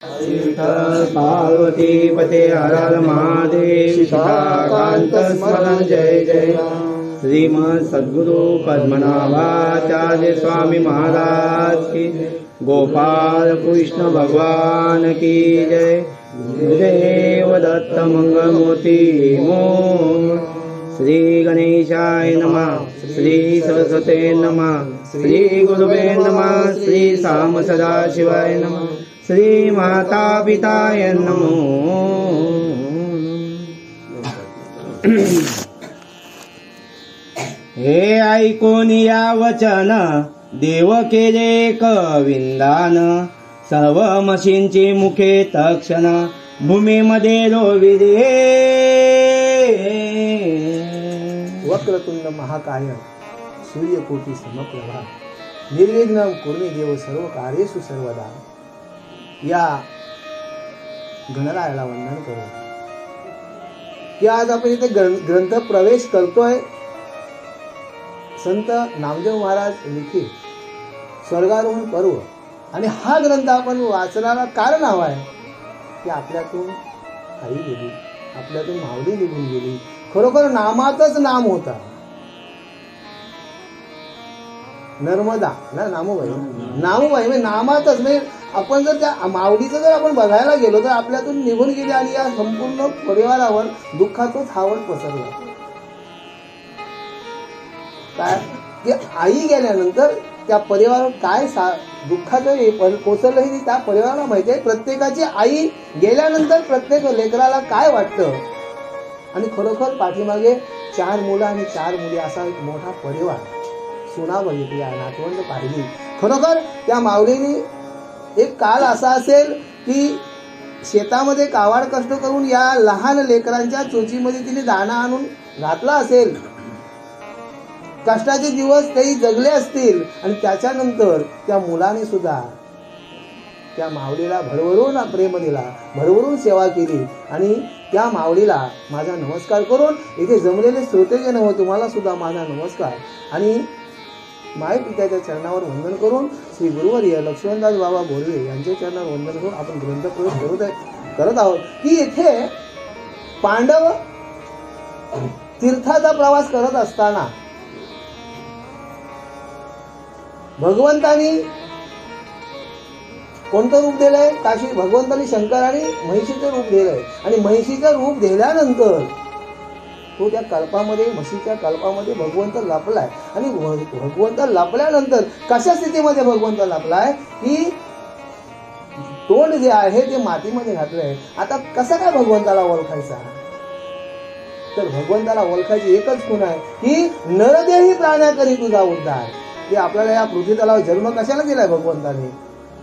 पार्वती पते हर हर महादेव सीताकांत स्मरण जय जय श्रीमद सद्गुरु पद्मनाभाचार्य स्वामी महाराज की गोपाल कृष्ण भगवान की जय। गुरुदेव दत्त मंगलमूर्ति ओम श्री गणेशाय नमः, श्री सरस्वते नमः, श्री गुरुवे नमः, श्री साम सदाशिवाय नमः, श्री माता पिताय नमो। हे ऐकून या वचन देव केले कविंदान, सर्व म्हशींची मुखे तक्षण भूमीमध्ये रोविले। वक्रतुंड महाकाय सूर्यकोटी समप्रभा निर्विघ्नं कुर्मे देव सर्व कार्येषु सर्वदा। या गणरायाला वंदन करू की आज आपण इथे ग्रंथ प्रवेश करतोय। संत नामदेव महाराज लिखित स्वर्गारोहण पर्व, आणि हा ग्रंथ आपण वाचनाला कारण हवा आहे की आपल्यातून आई गेली, आपल्यातून माऊली निघून गेली। खरोखर नामातच नाम होता, नर्मदा ना नामूबाई म्हणजे नामातच। म्हणजे आपण जर त्या माऊलीचं जर आपण बघायला गेलो तर आपल्यातून निघून गेली आणि या संपूर्ण परिवारावर दुःखाचाच हावट पसरला। काय की आई गेल्यानंतर त्या परिवारावर काय दुःखाचं कोसळलं हे त्या परिवाराला माहिती आहे। प्रत्येकाची आई गेल्यानंतर प्रत्येक लेकराला काय वाटतं, आणि खरोखर पाठीमागे 4 मुलं आणि 4 मुली असा एक मोठा परिवार, सुना बघितली, नातवंड पाहिली। खरोखर त्या माऊलीने एक काल असा असेल की शेतामध्ये कावाड कष्ट करून या लहान लेकरांच्या चोचीमध्ये तिने दाणा आणून घातला असेल। कष्टाचे दिवस तेही जगले असतील, आणि त्याच्यानंतर त्या मुलाने सुद्धा त्या माऊलीला भरभरून प्रेम दिला, भरभरून सेवा केली। आणि त्या माऊलीला माझा नमस्कार करून इथे जमलेले श्रोतेजन हो, तुम्हाला सुद्धा माझा नमस्कार आणि माय पित्याच्या चरणावर वंदन करून श्री गुरुवर्य लक्ष्मणदास बाबा बोरवे यांच्या चरणावर वंदन करून आपण ग्रंथप्रवेश करत आहोत। की येथे पांडव तीर्थाचा प्रवास करत असताना भगवंतानी कोणतं रूप दिलंय? काशी भगवंतानी शंकराने म्हैशीचं रूप दिलंय, आणि म्हैशीचं रूप दिल्यानंतर तो त्या कल्पामध्ये, म्हशीच्या कल्पामध्ये भगवंत लपलाय। आणि भगवंत लपल्यानंतर कशा स्थितीमध्ये भगवंत लपलाय की तोंड जे आहे ते मातीमध्ये घातलंय। आता कसं काय भगवंताला ओळखायचा? तर भगवंताला ओळखायची एकच खूण आहे की नरदेही प्राण्याकरी तुझा उद्धार। की आपल्याला या पृथ्वी तलावर जन्म कशाला दिलाय भगवंताने?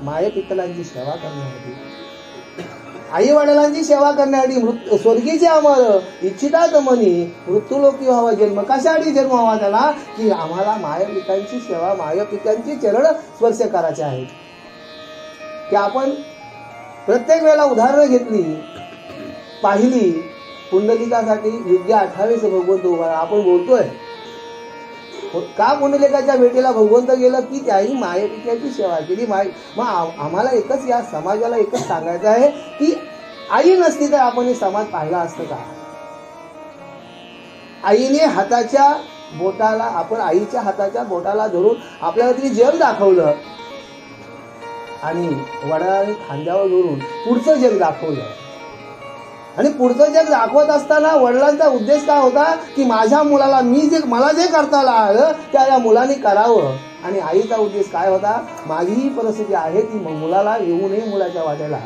माये पितलांची सेवा करण्यासाठी, आई वडिलांची सेवा करण्यासाठी, स्वर्गीचे अमर इच्छितात मनी मृत्यूलोकी व्हावा जन्म। कशासाठी जन्म व्हावा त्याला? की आम्हाला मायपितांची सेवा, मायपितांची चरण स्पर्श करायचे आहेत। की आपण प्रत्येक वेळेला उदाहरणं घेतली, पाहिली, पुंडलिकासाठी युग्य 28 भगवंत उभा। आपण बोलतोय का पुंडलिकाच्या भेटीला भगवंत गेलं की त्याही मायपित्याची सेवा केली। मग आम्हाला एकच, या समाजाला एकच सांगायचं आहे की आई नसती तर आपण हे समाज पाहिला असतं का? आईने हाताच्या बोटाला, आपण आईच्या हाताच्या बोटाला धरून आपल्याला तिने जग दाखवलं, आणि वडिलांनी खांद्यावर धरून पुढचं जग दाखवलं। आणि पुढचं जग दाखवत असताना वडिलांचा उद्देश काय होता की माझ्या मुलाला मला जे करता आलं त्या मुलाने करावं। आणि आईचा उद्देश काय होता? माझी ही परिस्थिती आहे ती मुलाला येऊ नये मुलाच्या वाट्याला,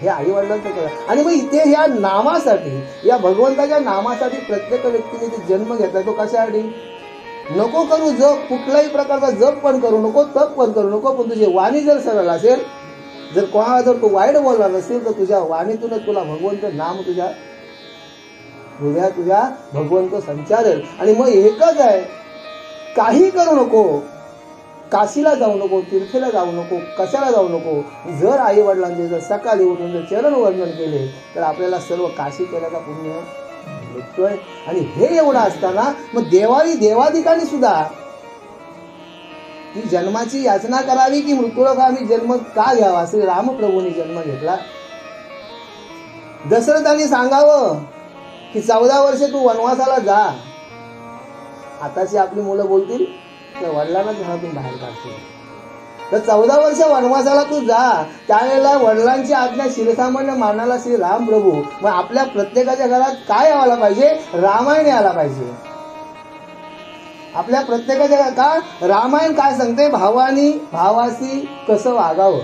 हे आई वडिलांचं केलं। आणि मग इथे ह्या नामासाठी, या भगवंताच्या नामासाठी प्रत्येक व्यक्तीने ते जन्म घेतलाय। तो कशासाठी? नको करू जप, कुठल्याही प्रकारचा जप पण करू नको, तप पण करू नको, पण तुझी वाणी जर सरळ असेल, जर कोणाला जर तू वाईट बोलला नसेल तर तुझ्या वाणीतूनच तुला भगवंत नाम तुझ्या हृदयात तुझ्या भगवंत संचारेल। आणि मग एकच आहे, काही करू नको, काशीला जाऊ नको, तीर्थेला जाऊ नको, कशाला जाऊ नको। जर आई वडिलांचे जर सकाळी उठून जर चरण वंदन केले तर आपल्याला सर्व काशी केल्याचा पुण्य भेटतोय। आणि हे एवढं असताना मग देवाधिकांनी सुद्धा ती जन्माची याचना करावी की मृत्यूलोक आम्ही जन्म का घ्यावा? श्री रामप्रभूंनी जन्म घेतला. दशरथाने सांगावं की 14 वर्षे तू वनवासाला जा. आताची आपली मुलं बोलतील तर वडिलांना घरातून बाहेर काढतील. तर 14 वर्ष वनवासाला तू जा. त्यावेळेला वडिलांची आज्ञा शिरसामान्य मानाला श्री राम प्रभू. मग आपल्या प्रत्येकाच्या घरात काय आला पाहिजे? रामायण आला पाहिजे. आपल्या प्रत्येकाच्या का रामायण काय सांगते? भावानी भावाशी कसं वागावं,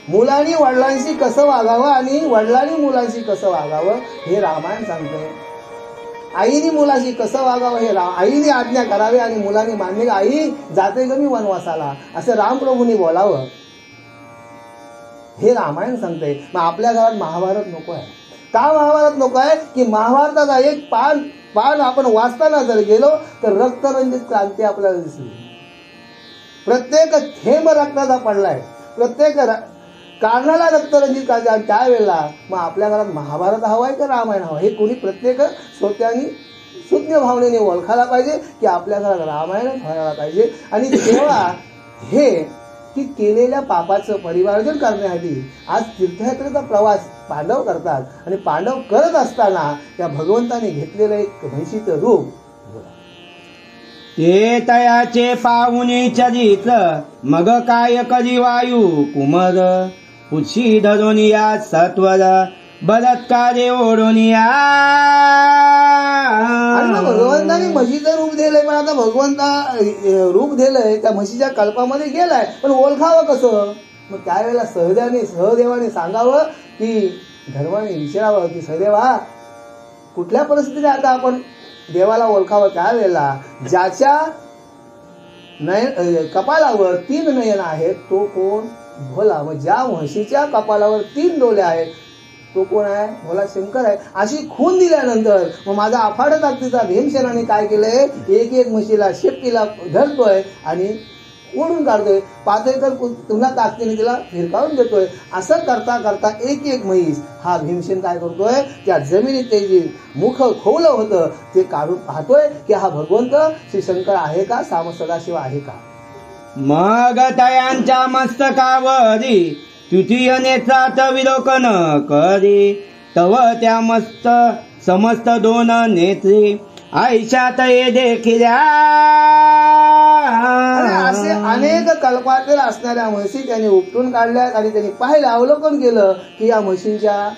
मुलांनी वडिलांशी कसं वागावं आणि वडिलांनी मुलांशी कसं वागावं हे रामायण सांगते. आईने मुलाशी कसं वागावं हे आईने आज्ञा करावी आणि मुलांनी मान्य आई जाते ग मी वनवासाला असं रामप्रभूंनी बोलावं हे रामायण सांगते. मग आपल्या घरात महाभारत नको आहे. का महाभारत नको आहे? की महाभारताचा एक पान आपण वाचताना जर गेलो तर रक्तरंजित क्रांती आपल्याला दिसली. प्रत्येक थेंब रक्ताचा पडलाय, प्रत्येक कारणाला रक्तरंजित क्रांती. आणि त्यावेळेला मग आपल्या घरात महाभारत हवाय का रामायण हवं हे कोणी प्रत्येक श्रोत्यांनी शून्य भावनेने ओळखायला पाहिजे की आपल्या घरात रामायण व्हायला पाहिजे. आणि तेव्हा हे की केलेल्या पापाचं परिमार्जन करण्यासाठी आज तीर्थयात्रेचा प्रवास पांडव करतात. आणि पांडव करत असताना त्या भगवंताने घेतलेलं एक म्हैशीचं रूप ते तयाचे पाहुणे चरित मग काय कधी वायू कुमर पुशी धरून या सत्वर बलात्कारे ओढून या. भगवंताने म्हशीचं रूप दिलंय. पण आता भगवंता रूप दिलंय त्या म्हशीच्या कल्पामध्ये गेलाय पण ओळखावं कसं? मग त्यावेळेला सहदेवाने सांगावं की धर्माने विचारावं की सहदेवा कुठल्या परिस्थितीत आता आपण देवाला ओळखावं? त्यावेळेला ज्याच्या कपालावर 3 नयन आहेत तो कोण? भोला. मग ज्या म्हशीच्या कपालावर 3 डोळे आहेत तो कोण आहे? भोला शंकर आहे. अशी खून दिल्यानंतर मग माझा अफाट ताकदीचा भीमसेनाने काय केलंय? एक म्हशीला शेपटीला धरतोय आणि ओढून काढतोय. पातळीकर पुन्हा ताकदीने तिला फिरकावून देतोय. असं करता करता एक म्हैस हा भीमसेन काय करतोय? त्या जमिनीत ते जे मुख खोवलं होतं ते काढून पाहतोय की हा भगवंत श्री शंकर आहे का? साम सदाशिव आहे का? मग तयांच्या मस्तकावरी तृतीय नेत्रात विलोकन करी तव त्या मस्त समस्त 2 नेत्री आयुष्यात ये देखिल्या. असे अनेक कल्पातील असणाऱ्या म्हशी त्याने उपटून काढल्यात आणि त्यांनी पाहिलं अवलोकन केलं की या म्हशींच्या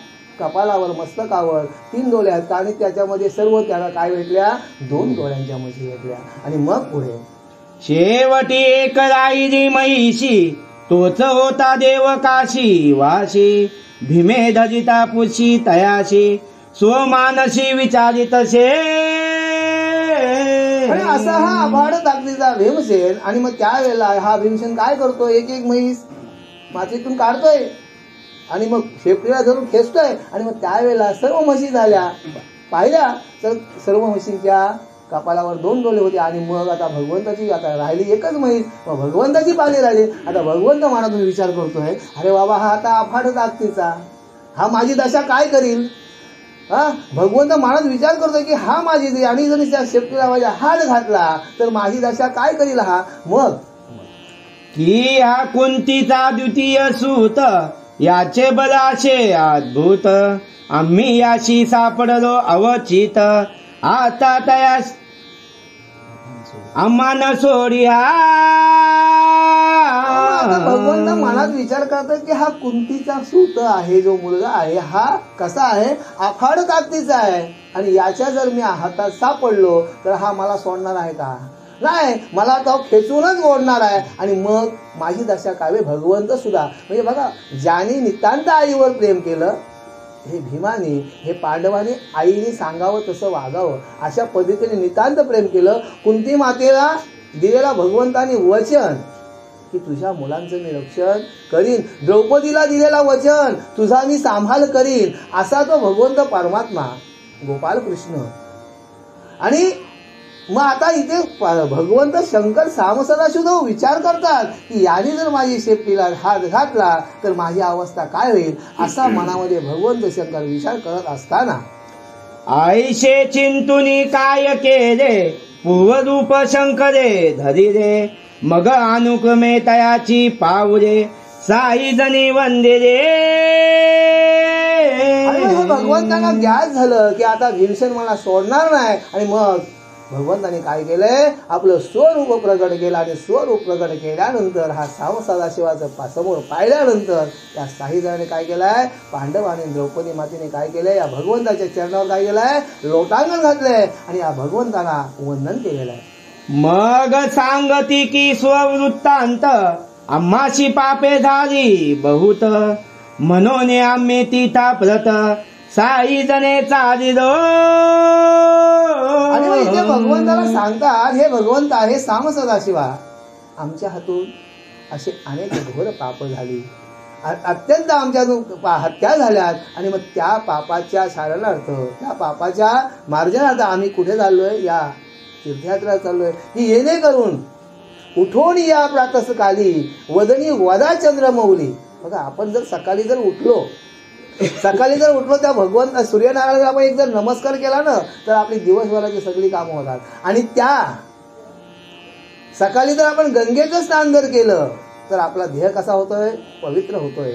कपालावर मस्तकावर 3 डोळे आहेत. आणि त्याच्यामध्ये सर्व त्याला काय भेटल्या? 2 डोळ्यांच्या म्हशी भेटल्या. आणि मग पुढे शेवटी एक राहिली महिषी तोच होता देव काशी वाशी भीमे धजिता पुशी तयाशी स्वमानशी विचारितसे. असा हा अफाट ताकदीचा भीमसेन. आणि मग त्यावेळेला हा भीमसेन काय करतो? एक म्हैस मातीतून काढतोय आणि मग शेपटीला धरून खेचतोय. आणि मग त्यावेळेला सर्व म्हशी झाल्या. पाहिल्या तर सर्व म्हशींच्या कपालावर 2 डोळे होते. आणि मग आता भगवंताची आता राहिली एकच म्हैस. मग भगवंताची पाली राहिली. आता भगवंत मनातून विचार करतोय अरे बाबा हा आता अफाट ताकदीचा हा माझी दशा काय करील? भगवंत मनात विचार करतोय की हा माझी आणि जर त्या शेपटीला माझ्या हात घातला तर माझी दशा काय करील हा? मग की हा कुंतीचा द्वितीय सूत याचे बलाशे अद्भुत आम्ही याशी सापडलो अवचित आता तयास आम्हाला सोडिया. भगवंत मनात विचार करतात की हा कुंतीचा सूत आहे जो मुलगा आहे हा कसा आहे? अफाट ताकदीचा आहे. आणि याच्या जर मी हातात सापडलो तर हा मला सोडणार आहे का? नाही, मला तो खेचूनच ओढणार आहे. आणि मग माझी दशा काय? भगवंत सुद्धा म्हणजे बघा ज्याने नितांत आईवर प्रेम केलं हे भीमाने हे पांडवाने आईने सांगावं तसं वागावं अशा पद्धतीने नितांत प्रेम केलं. कुंती मातेला दिलेला भगवंताने वचन की तुझ्या मुलांचं मी रक्षण करीन. द्रौपदीला दिलेला वचन तुझा मी सांभाळ करीन. असा तो भगवंत परमात्मा गोपाल कृष्ण. आणि मग आता इथे भगवंत शंकर सामसदाशिव विचार करतात की याने जर माझी शेपटीला हात घातला तर माझी अवस्था काय होईल? असा मनामध्ये भगवंत शंकर विचार करत असताना आईशे चिंतुनी काय केले पूर्वरूप शंकरे धरिले मग अनुक्रमे तयाची पाऊले साई जणी वंदे रे. भगवंतांना ज्ञात झालं की आता भीमसेन मला सोडणार नाही, आणि मग भगवंताने काय केलंय, आपलं स्वरूप प्रकट केलं. आणि स्वरूप प्रकट केल्यानंतर हा साव सदाशिवाचं समोर पाहिल्यानंतर त्या साई जणांनी काय केलंय, पांडव आणि द्रौपदी मातेने काय केलंय, या भगवंताच्या चरणावर काय केलंय, लोटांगण घातलंय आणि या भगवंताला वंदन केलेलं आहे. मग सांगती की स्ववृत्तांत आम्हाशी पापे झाली बहुत, म्हणून आम्ही तिथा प्रत साई जणे चालिलो. आणि मग इथे भगवंताला सांगतात, हे भगवंता, हे साम सदाशिवा, आमच्या हातून असे अनेक घोर पाप झाली, अत्यंत आमच्यातून हत्या झाल्यात. आणि मग त्या पापाच्या शारणार्थ, त्या पापाच्या मार्जनार्थ आम्ही कुठे चाललोय, या तीर्थयात्रा चाललोय. की येणे करून उठून या प्रातःकाली वदनी वदा चंद्रमौली. बघा, आपण जर सकाळी जर उठलो त्या भगवंत सूर्यनारायणाला आपण एक जर नमस्कार केला ना, तर आपली दिवसभराची सगळी कामं होतात. आणि त्या सकाळी जर आपण गंगेचं स्नान जर केलं तर आपला देह कसा होतोय, पवित्र होतोय.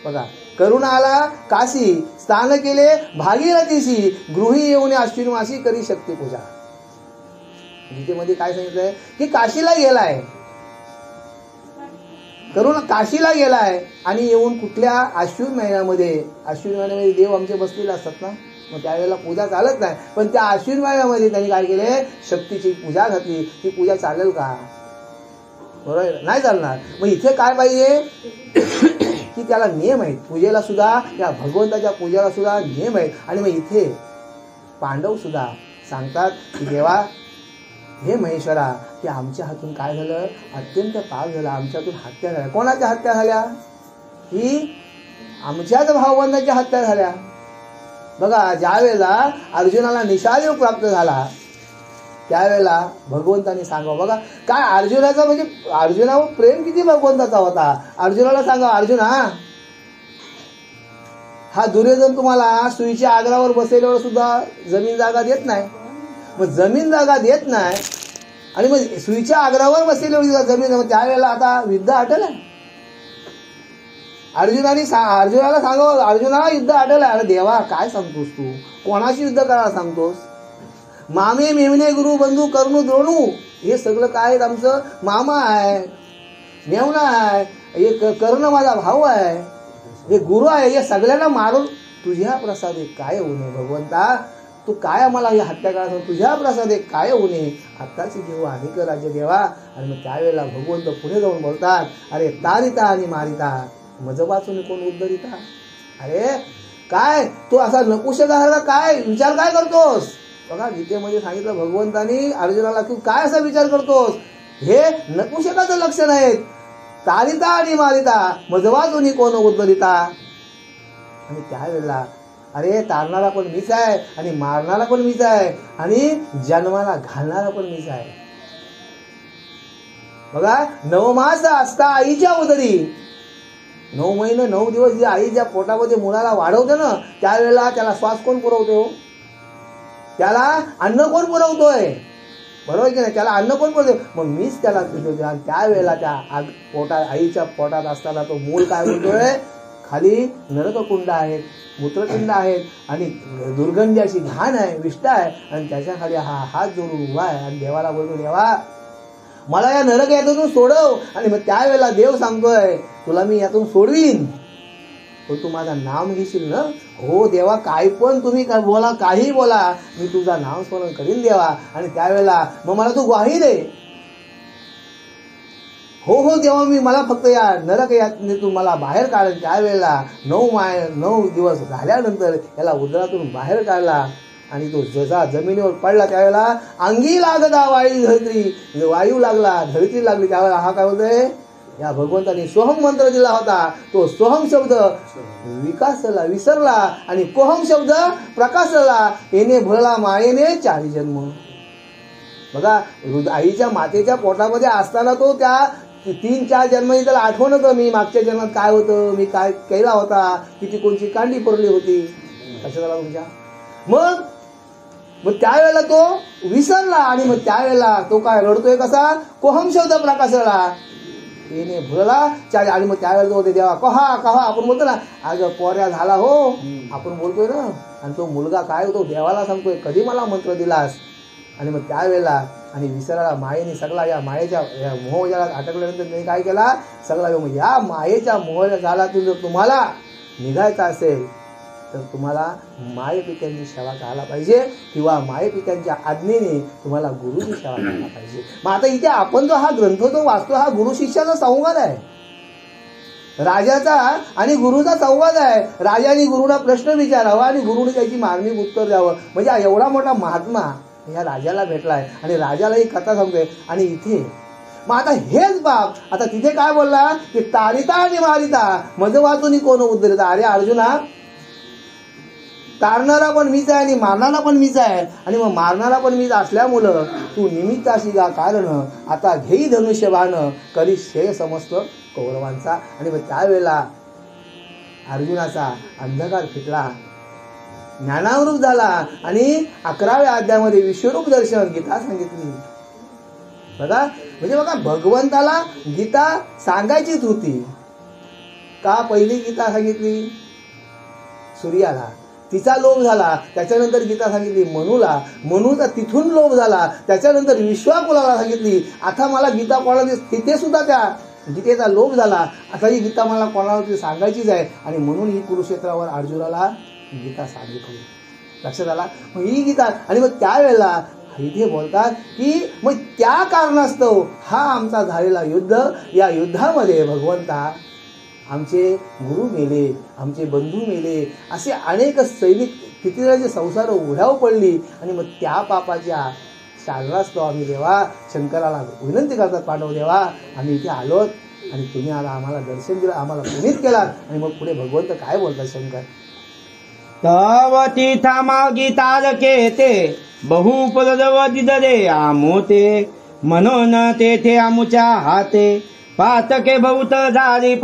बघा, करुणाला काशी स्नान केले भागीरथीशी, गृही येऊन अश्विन मासी करी शक्ती पूजा. गीतेमध्ये काय सांगितलंय की काशीला गेलाय, करुणा काशीला गेलाय, आणि येऊन कुठल्या अश्विन महिन्यामध्ये देव आमचे बसलेले असतात ना, मग त्यावेळेला पूजा चालत नाही. पण त्या अश्विन महिन्यामध्ये त्यांनी काय केले, शक्तीची पूजा घातली. ती पूजा चालेल का, बरोबर नाही चालणार. मग इथे काय पाहिजे की त्याला नियम आहेत, पूजेला सुद्धा, त्या भगवंताच्या पूजेला सुद्धा नियम आहेत. आणि मग इथे पांडव सुद्धा सांगतात की देवा, हे महेश्वरा, की आमच्या हातून काय झालं, अत्यंत पाप झाला, आमच्यातून हत्या झाल्या. कोणाच्या हत्या झाल्या, की आमच्याच भावबंधाच्या हत्या झाल्या. बघा, ज्या वेळेला अर्जुनाला निशायोग प्राप्त झाला त्यावेळेला भगवंताने सांगावं. बघा काय अर्जुनाचा, म्हणजे अर्जुनावर प्रेम किती भगवंताचा होता. अर्जुनाला सांगा, अर्जुना, हा दुर्योधन तुम्हाला सुईच्या आग्रावर बसलेल्यावर सुद्धा जमीन जागा देत नाही. मग जमीन जागा देत नाही आणि मग सुईच्या आग्रावर बसलेल्यावर जमीन, त्यावेळेला आता युद्ध आटल आहे. अर्जुनाला सांगावं, अर्जुनाला युद्ध आटल आहे. अरे देवा, काय सांगतोस तू, कोणाशी युद्ध करायला सांगतोस. मामे मेमने गुरु बंधू कर्णू द्रोणू, हे सगळं काय आमचं मामा आहे, मेवना आहे, हे कर्ण माझा भाऊ आहे, हे गुरु आहे, हे सगळ्यांना मारून तुझ्या प्रसादे काय होऊ नये. भगवंता, तू काय आम्हाला ही हत्या करायचं, तुझ्या प्रसादे काय होऊ नये, आत्ताची घेऊ अनेक राज्य देवा. आणि मग त्यावेळेला भगवंत पुढे जाऊन बोलतात, अरे तारिता आणि मारिता मज वाचून कोण उद्धरिता. अरे काय तू असा नकुशधारा काय विचार काय करतोस. बघा, गीतेमध्ये सांगितलं भगवंतानी अर्जुनाला, तू काय असा विचार करतोस, हे नकुशकाचं लक्षण आहे. तारिता आणि मारिता मज वाचून कोण उद्धरिता. आणि त्यावेळेला अरे तारणारा पण मीच आहे, आणि मारणारा पण मीच आहे, आणि जन्माला घालणारा पण मीच आहे. बघा, 9 मास असता आईच्या उदरी, 9 महिने 9 दिवस जे आईच्या पोटामध्ये मुलाला वाढवते ना, त्यावेळेला त्याला श्वास कोण पुरवतो, त्याला अन्न कोण पुरवतोय, बरोबर की नाही, त्याला अन्न कोण पुरवतोय, मग मीच त्याला पिटवतोय. आणि त्यावेळेला त्या पोटात, आईच्या पोटात असताना तो मूल काय बोलतोय, खाली नरककुंड आहेत, मूत्रपिंड आहेत, आणि दुर्गंधी अशी घाण आहे, विष्ठा आहे, आणि त्याच्या खाली हा हात जोडून उभा आहे आणि देवाला बोलतो, देवा मला या नरक यातून सोडव. आणि मग त्यावेळेला देव सांगतोय, तुला मी यातून सोडवीन, पण तू माझं नाम घेशील ना. हो देवा, काय पण तुम्ही बोला, काही बोला, मी तुझा नाम स्मरण करीन देवा. आणि त्यावेळेला मग मला तू ग्वाही दे. हो देवा, मी मला फक्त या नरक यातून मला बाहेर काढेल. त्यावेळेला 9 दिवस झाल्यानंतर याला उदरातून बाहेर काढला, आणि तो जसा जमिनीवर पडला त्यावेळेला अंगी लागदा वायू धरती, वायू लागला, धरती लागली. त्यावेळेला हा काय होतोय, या भगवंताने सोहम मंत्र दिला होता, तो सोहम शब्द विकासला विसरला, आणि कोहम शब्द प्रकाशला. येणे भरला मायेने 40 जन्म. बघा, आईच्या मातेच्या पोटामध्ये असताना तो त्या 3-4 जन्म त्याला आठवण होतं, मी मागच्या जन्मात काय होतं, मी काय केला होता, किती कोणची कांडी पडली होती, लक्षात आला तुमच्या. मग मग त्यावेळेला तो विसरला आणि मग त्यावेळेला तो काय रडतोय कसा, कोहम शब्द प्रकाशला येणे भुलला. आणि मग त्यावेळेला तो देवा कहा कहा आपण बोलतो ना, आज पोऱ्या झाला हो आपण बोलतोय ना. आणि तो मुलगा काय होतो देवाला सांगतोय कधी मला मंत्र दिलास. आणि मग त्यावेळेला आणि विसराला मायेने सगळा या मायेच्या मोहजाळात अटकल्यानंतर त्यांनी काय केला, सगळा या मायेच्या मोहजाळातून जर तुम्हाला निघायचं असेल तर तुम्हाला मायेपित्यांची सेवा करायला पाहिजे किंवा मायेपित्यांच्या आज्ञेने तुम्हाला गुरुची सेवा करायला पाहिजे. मग आता इथे आपण जो हा ग्रंथ जो वाचतो हा गुरु शिष्याचा संवाद आहे, राजाचा आणि गुरुचा संवाद आहे. राजाने गुरुला प्रश्न विचारावा आणि गुरुने त्याची मार्मिक उत्तर द्यावं. म्हणजे एवढा मोठा महात्मा या राजाला भेटलाय आणि राजाला ही कथा सांगतोय. आणि इथे मग आता हेच बाप आता तिथे काय बोलला की तारिता आणि मारिता मज वाचून कोण उद्धरिता. अरे अर्जुना, तारणारा पण मीच आहे आणि मारणारा पण मीच आहे. आणि मग मारणारा पण मीच असल्यामुळं तू निमित्ताशी का कारण आता घेई धनुष्य बाण करी श्रेय समस्त कौरवांचा. आणि मग त्यावेळेला अर्जुनाचा अंधकार फिटला, ज्ञानावरूप झाला आणि 11व्या अध्यायामध्ये विश्वरूप दर्शन गीता सांगितली. बघा म्हणजे बघा भगवंताला गीता सांगायचीच होती का. पहिली गीता सांगितली सूर्याला, तिचा लोभ झाला. त्याच्यानंतर गीता सांगितली मनूला, मनूचा तिथून लोभ झाला. त्याच्यानंतर विश्वाकुलाला सांगितली. आता मला गीता कोणाला तिथे सुद्धा त्या गीतेचा लोभ झाला. आता ही गीता मला कोणाला सांगायचीच आहे. आणि म्हणून ही कुरुक्षेत्रावर अर्जुनाला गीता सांगितली. लक्षात आला. मग ही गीता आणि मग त्यावेळेला इथे बोलतात की मग त्या कारणास्तव हा आमचा झालेला युद्ध, या युद्धामध्ये भगवंता आमचे गुरु मेले, आमचे बंधू मेले, असे अनेक सैनिक कितीजणांचे संसार उघड्यावर पडली. आणि मग त्या पापाच्या शालनास्तव आम्ही देवा शंकराला विनंती करतात, पांडव देवा आम्ही इथे आलोत आणि तुम्ही आला आम्हाला दर्शन दिलं, आम्हाला पुनीत केलात. आणि मग पुढे भगवंत काय बोलतात शंकर, तव तीर्था मागितार केते बहुपदव दिदरे आमोते म्हणून तेथे आमुच्या हाते पातके बहुत झाली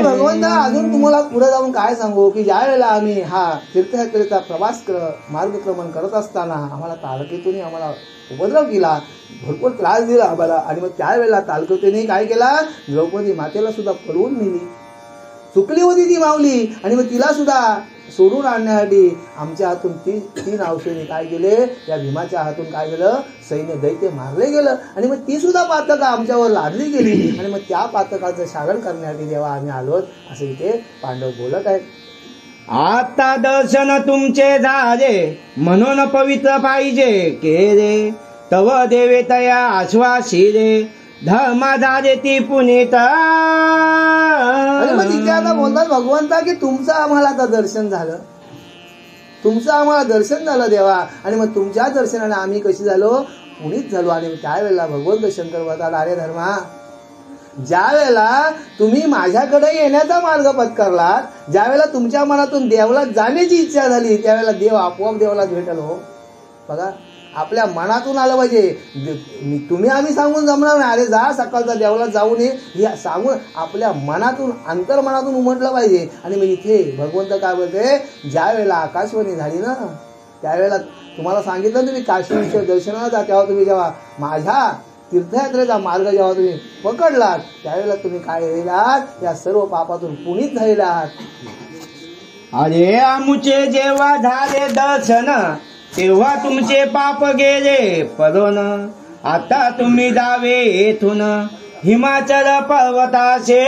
भगवंता अजून तुम्हाला पुढे जाऊन काय सांगू की ज्या वेळेला आम्ही हा तीर्थयात्रेचा प्रवास मार्गक्रमण करत असताना आम्हाला तालकेतून आम्हाला उपद्रव केला, भरपूर त्रास दिला आम्हाला. आणि मग त्यावेळेला तालकेतून काय केला, द्रौपदी मातेला सुद्धा पळवून नेली. चुकली होती ती माऊली आणि मग तिला सुद्धा सोडून आणण्यासाठी आमच्या हातून तीन औषधी काय केले, या भीमाच्या हातून काय केलं, सैन्य दैत्य मारले गेलं. आणि मग ती सुद्धा पातका आमच्यावर लादली गेली. आणि मग त्या पातकाचं शालन करण्यासाठी जेव्हा आम्ही आलोत असं इथे पांडव बोलत आहेत. आता दर्शन तुमचे झाले म्हणून पवित्र पाहिजे केले तव देवे तया आश्वासी रे धर्मा झाले ती पुनीत. आणि मग तिथे आता बोलतात भगवंता की तुमचं आम्हाला आता दर्शन झालं, तुमचं आम्हाला दर्शन झालं देवा. आणि मग तुमच्या दर्शनाने आम्ही कशी झालो, पुनीत झालो. आणि त्यावेळेला भगवंत शंकर बोलतात, अरे धर्मा, ज्या वेळेला तुम्ही माझ्याकडे येण्याचा मार्ग पत्करलात, ज्या वेळेला तुमच्या मनातून देवाला जाण्याची इच्छा झाली त्यावेळेला देव आपोआप देवाला भेटल. हो बघा, आपल्या मनातून आलं पाहिजे. तुम्ही आम्ही सांगून जमणार नाही, अरे जा सकाळचा देवाला जाऊन ये, हे सांगून आपल्या मनातून अंतर्मनातून उमटलं पाहिजे. आणि मग इथे भगवंत काय बोलते, ज्या वेळेला आकाशवाणी झाली ना त्यावेळेला तुम्हाला सांगितलं तुम्ही काशी विश्व दर्शनाला जा, तेव्हा तुम्ही जेव्हा माझ्या तीर्थयात्रेचा मार्ग जेव्हा तुम्ही पकडलात त्यावेळेला तुम्ही काय झालेलात, या सर्व पापातून पुनीत झालेला आहात. अरे आमुचे जेव्हा झाले दर्शन तेव्हा तुमचे पाप गेले पळून. आता तुम्ही जावे येथून हिमाचल पर्वताचे.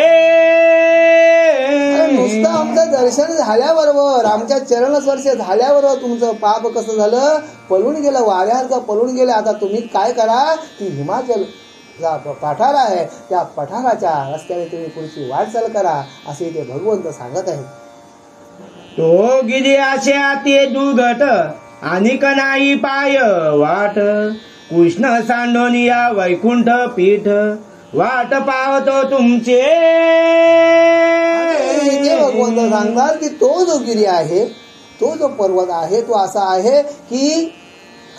नुसतं आमचं दर्शन झाल्याबरोबर, आमच्या चरण स्पर्श झाल्याबरोबर तुमचं पाप कसं झालं, पळून गेलं, वाऱ्यासारखं पळून गेलं. आता तुम्ही काय करा की हिमाचल पठार आहे त्या पठाराच्या रस्त्याने तुम्ही पुढची वाटचाल करा असे ते भगवंत सांगत आहेत. तो गिरी असे ते दुर्घट आणि नाही पाय वाट कृष्ण सांडोनिया वैकुंठ पीठ वाट पावतो तुमचे. भगवंत सांगतात की तो जो गिरी आहे, तो जो पर्वत आहे, तो असा आहे की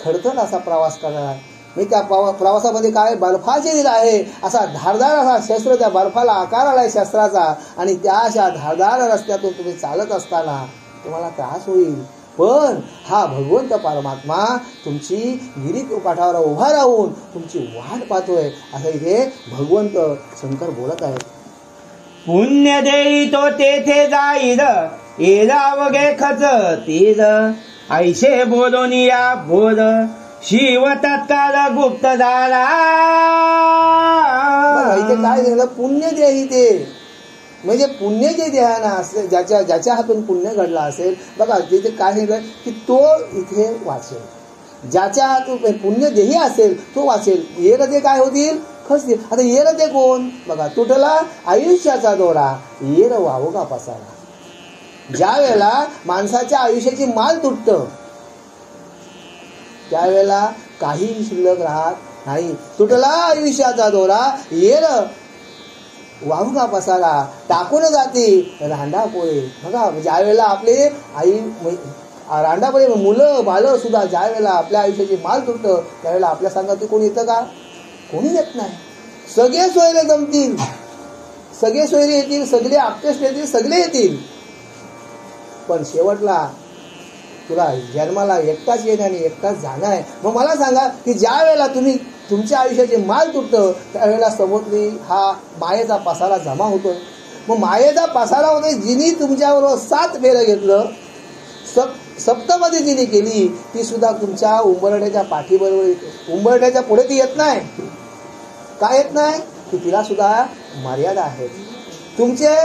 खडखड असा प्रवास करणार. मी त्या प्रवासामध्ये काय बर्फाचे दिला आहे, असा धारदार असा शस्त्र, त्या बर्फाला आकार आलाय शस्त्राचा. आणि त्या अशा धारदार रस्त्यातून तुम्ही चालत असताना तुम्हाला त्रास होईल, पण हा भगवंत परमात्मा तुमची गिरीपाठावर उभा राहून तुमची वाट पाहतोय, असं इथे भगवंत शंकर बोलत आहेत. पुण्य देई तो तेथे जाईल, येरावगे खच तीर, ऐशे बोलून या बोल, शिव तत्काळ गुप्त झाला. इथे काय झालं, पुण्य देही ते म्हणजे पुण्य जे देहाना असेल, ज्याच्या हातून पुण्य घडला असेल, बघा तिथे काय झालं की तो इथे वाचेल. ज्याच्या हातून पुण्य देही असेल तो वाचेल. येर ते काय होतील, खचतील. आता येर ते कोण, बघा, तुटला आयुष्याचा दोरा, येर वावगा पसारा. ज्या वेळेला माणसाच्या आयुष्याची माल तुटतं त्यावेळेला काही शिल्लक राहत नाही. तुटला आयुष्याचा दोरा, येर वाहुगा पसारा, टाकून जाते रांडापोळे. बघा, ज्या वेळेला आपले आई रांडापोळे मुलं बालं सुद्धा ज्या वेळेला आपल्या आयुष्याची माल तुटतं त्यावेळेला आपल्या संगात कोणी येतं का, कोणी येत नाही. सगळे सोयरे जमतील, सगळे सोयरे येतील, सगळे आपटेस्ट येतील, सगळे येतील, पण शेवटला तुला जन्माला एकटाच येणं आणि एकटाच जाणं आहे. मग मला सांगा की ज्या वेळेला तुम्ही तुमच्या आयुष्याचे माल तुटतं त्यावेळेला समोरली हा मायेचा पसारा जमा होतोय. मग मायेचा पसारा होतोय, जिनी तुमच्याबरोबर 7 फेरं घेतलं, सप्तपदी जिने केली, ती सुद्धा तुमच्या उंबरठ्याच्या पाठीबरोबर येते. उंबरठ्याच्या पुढे ती येत नाही. काय येत नाही की तिला सुद्धा मर्यादा आहेत. तुमचे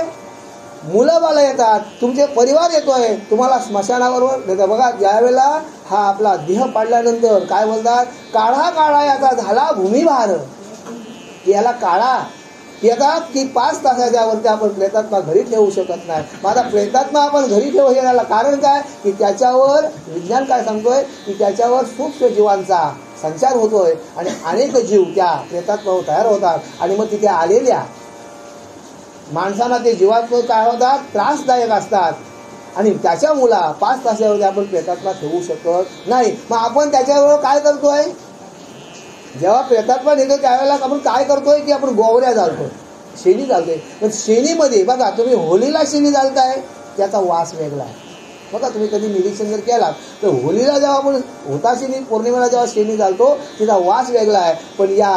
मुलं बाला येतात, तुमचे परिवार येतोय, तुम्हाला स्मशानाबरोबर नेतात. बघा, ज्या वेळेला हा आपला देह पाडल्यानंतर काय बोलतात, काढा काढा याचा झाला भूमिभार. याला काढा येतात की 5 तासाच्या वरती आपण प्रेतात्मा घरी ठेवू शकत नाही. माझा प्रेतात्मा आपण घरी ठेवू याला कारण काय की त्याच्यावर विज्ञान काय सांगतोय की त्याच्यावर सूक्ष्म जीवांचा संचार होतोय आणि अनेक जीव त्या प्रेतात्म्यावर तयार होतात आणि मग तिथे आलेल्या माणसांना ते जीवात्म काय होतात, त्रासदायक असतात आणि त्याच्यामुळे 5 तासावरती आपण प्रेतात्मा ठेवू शकत नाही. मग आपण त्याच्यावर काय करतोय, जेव्हा प्रेतात्मा नेतो त्यावेळेला आपण काय करतोय की आपण गोवऱ्या जाळतोय, शेणी जाळतोय. पण शेणीमध्ये बघा, तुम्ही होलीला शेणी जाळताय त्याचा वास वेगळा आहे. बघा, तुम्ही कधी निरीक्षण जर केलात तर होलीला जेव्हा आपण होताशेणी पौर्णिमेला जेव्हा शेणी जाळतो तिचा वास वेगळा आहे, पण या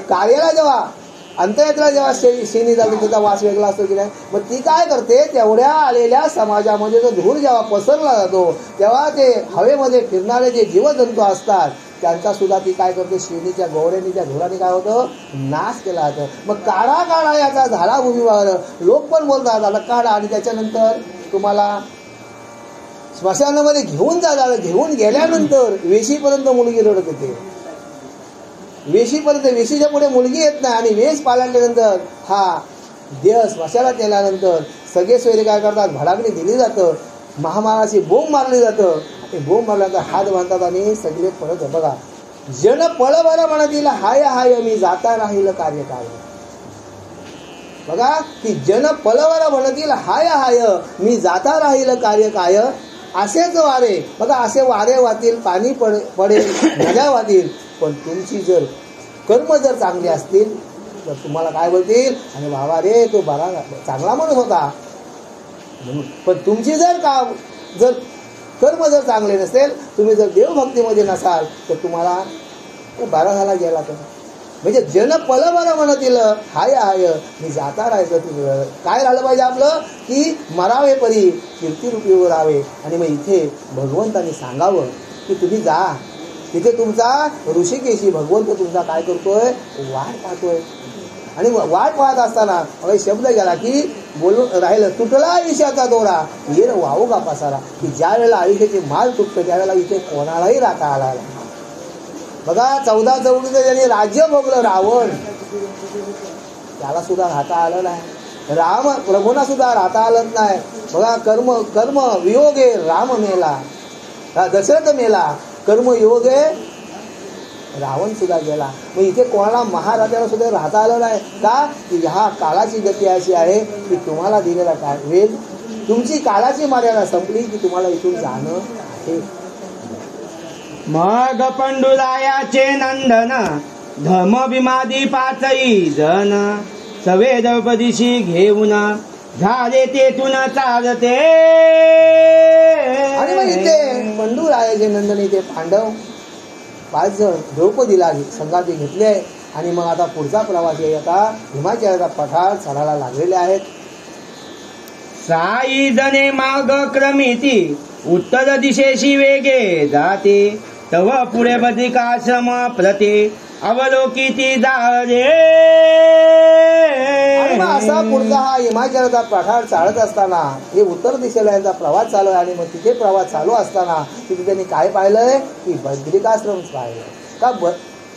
कार्याला जेव्हा अंतयात्रा जेव्हा शेणी जातो त्याचा वास वेगळा असतो की नाही. मग ती काय करते, तेवढ्या आलेल्या समाजामध्ये जो धूर जेव्हा पसरला जातो तेव्हा ते हवेमध्ये फिरणारे जे जीवजंतू असतात त्यांचा सुद्धा ती काय करते, शेणीच्या गौऱ्यानी त्या धुराने काय होतं, नाश केला जातं. मग काढा काढा याचा झाला भूमिभार. लोक पण बोलतात आता काढा, आणि त्याच्यानंतर तुम्हाला स्मशानामध्ये घेऊन जातात. घेऊन गेल्यानंतर वेशीपर्यंत मुलगी रडत येते, वेशीपर्यंत, वेशीच्या पुढे मुलगी येत नाही. आणि वेश पाळल्यानंतर हा देह स्मशानात नेल्यानंतर सगळे सोयरे काय करतात, भडाकणी दिली जातं, महामाराची बोंब मारली जातं. ते बोंब मारल्यानंतर हात बांधतात आणि सगळे परत. बघा, जन पळ बरं म्हणतील हाय हाय, मी जाता राहील कार्य काय. बघा की जन पळवर म्हणतील हाय हाय, मी जाता राहील कार्य काय. असेच वारे, बघा असे वारे वाहतील, पाणी पडेल, नद्या वाहतील, पण तुमची जर कर्म जर चांगली असतील तर तुम्हाला काय बोलतील, आणि बाबा रे तो बरा चांगला माणूस होता म्हणून. पण तुमची जर कर्म जर चांगले नसेल, तुम्ही जर देवभक्तीमध्ये नसाल तर तुम्हाला बरा झाला गेला. तर म्हणजे जन पल बरं म्हणतील हाय हाय, मी जाता राहायचं. तुझं काय राहिलं पाहिजे आपलं की मरावे परी कीर्तिरूपी राहावे. आणि मग इथे भगवंताने सांगावं की तुम्ही जा, तिथे तुमचा ऋषिकेशी भगवंत तुमचा काय करतोय, वाट पाहतोय. आणि वाट पाहत असताना मला शब्द गेला की बोलून राहिलं, तुटला आयुष्याचा दोरा, येर वाहू का पसारा. की ज्या वेळेला आयुष्याची माल तुटतं त्यावेळेला इथे कोणालाही राहता आला. बघा 14-14 ज्यांनी राज्य भोगलं रावण, त्याला सुद्धा राहता आलं नाही. राम प्रभूंना सुद्धा राहता आलं नाही. बघा, कर्म कर्म वियोगे राम मेला, दशरथ मेला, कर्म योगे रावण सुद्धा गेला. मग इथे कोणाला महाराजाला सुद्धा राहता आलं नाही का, की ह्या काळाची गती अशी आहे की तुम्हाला दिलेला काय वेळ, तुमची काळाची मर्यादा संपली की तुम्हाला इथून जाणं आहे. मग पंडुरायाचे नंदन, धम भीमादी 5 जण, सवे द्रौपदीशी घेऊन झाले तेथून चालते. आणि मग इथे पंडू रायाचे नंदनी ते पांडव 5 जण द्रौपदीला संगाती घेतले आणि मग आता पुढचा प्रवास हे आता हिमाचलचा पठार चढायला लागलेले आहेत. 6 जणे माग क्रमिती उत्तर दिशेशी वेगे जाते, तव पुढे बद्रिकाश्रम प्रते अवलोकिती जाळे. आणि मग असा पुढचा हा हिमाचलचा पठार चालत असताना हे उत्तर दिशेला यांचा प्रवास चालू आहे. आणि मग तिथे प्रवास चालू असताना तिथे त्यांनी काय पाहिलंय की बद्रिकाश्रम पाहिलं का.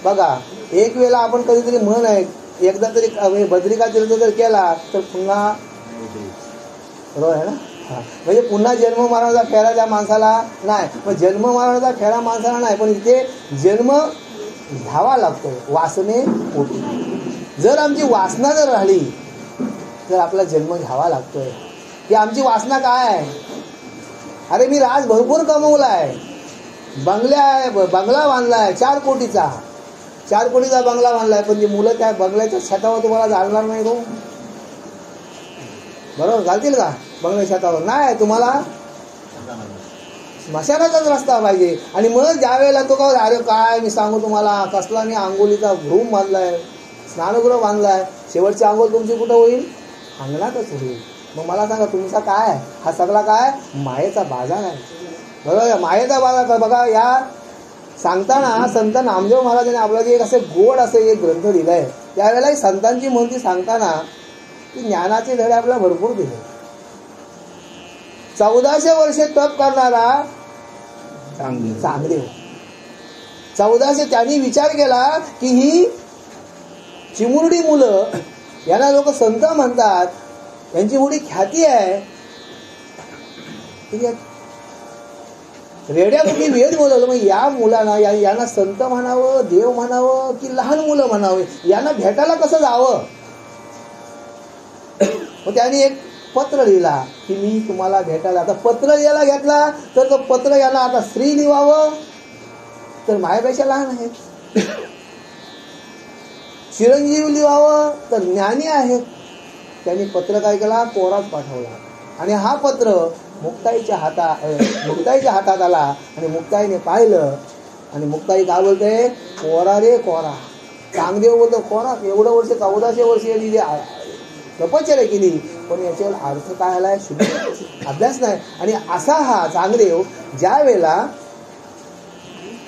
बघा एक वेळेला आपण कधीतरी म्हण आहे एकदा तरी बद्रिका तीर्थ जर केला तर पुन्हा बरोबर आहे ना. म्हणजे पुन्हा जन्म मरणाचा फेरा त्या माणसाला नाही. मग जन्म मरणाचा फेरा माणसाला नाही, पण इथे जन्म घ्यावा लागतोय वासने पोटी. जर आमची वासना जर राहिली तर आपला जन्म घ्यावा लागतोय. की आमची वासना काय आहे. अरे मी राज भरपूर कमवलाय, बंगला बांधलाय 4 कोटीचा 4 कोटीचा बंगला बांधलाय, पण ती मुलं त्या बंगल्याच्या छतावर तुम्हाला जाणार नाही तो. बरोबर घालतील का बंगल्याच्या छतावर. नाही, तुम्हाला स्मशानाचाच रस्ता पाहिजे. आणि मग ज्या वेळेला तो का अरे काय मी सांगू तुम्हाला कसला मी आंघोळीचा रूम बांधलाय, स्नानगृह बांधलाय, शेवटची आंघोळ तुमची कुठं होईल अंगणातच होईल. मग मला सांगा तुमचा काय हा सगळा काय मायेचा बाजार आहे. बरोबर मायेचा बाजार. बघा या सांगताना संत नामदेव महाराजांनी आपल्याला एक असे गोड असे एक ग्रंथ दिलाय. त्यावेळेला संतांची म्हणती सांगताना की ज्ञानाचे धडे आपल्याला भरपूर दिले. 1400 वर्षे तप करणारा चांगदेव 1400 त्यांनी विचार केला की ही चिमुरडी मुलं यांना लोक संत म्हणतात, यांची मोठी ख्याती आहे. रेड्यापैकी वेद बोलवलं. मग या मुलांना यांना संत म्हणावं, देव म्हणावं की लहान मुलं म्हणावे, यांना भेटायला कसं जावं. मग त्यांनी एक पत्र लिहिला की मी तुम्हाला भेटायला. आता पत्र लिहायला घेतला तर तो पत्र यांना आता स्त्री लिहावं तर मायापेक्षा लहान आहेत. चिरंजीव लिहावं तर ज्ञानी आहेत. त्यांनी पत्र काय केला कोराच पाठवला. आणि हा पत्र मुक्ताईच्या हातात आला. आणि मुक्ताईने पाहिलं आणि मुक्ताई काय बोलते कोरा रे कोरा. चांगदेव बोलतो कोरा. एवढं वर्ष 1400 वर्ष यांनी तपश्चर्या केली, पण याच्यावर अर्थ काय आलाय शुद्ध अभ्यास नाही. आणि असा हा चांगदेव ज्या वेळेला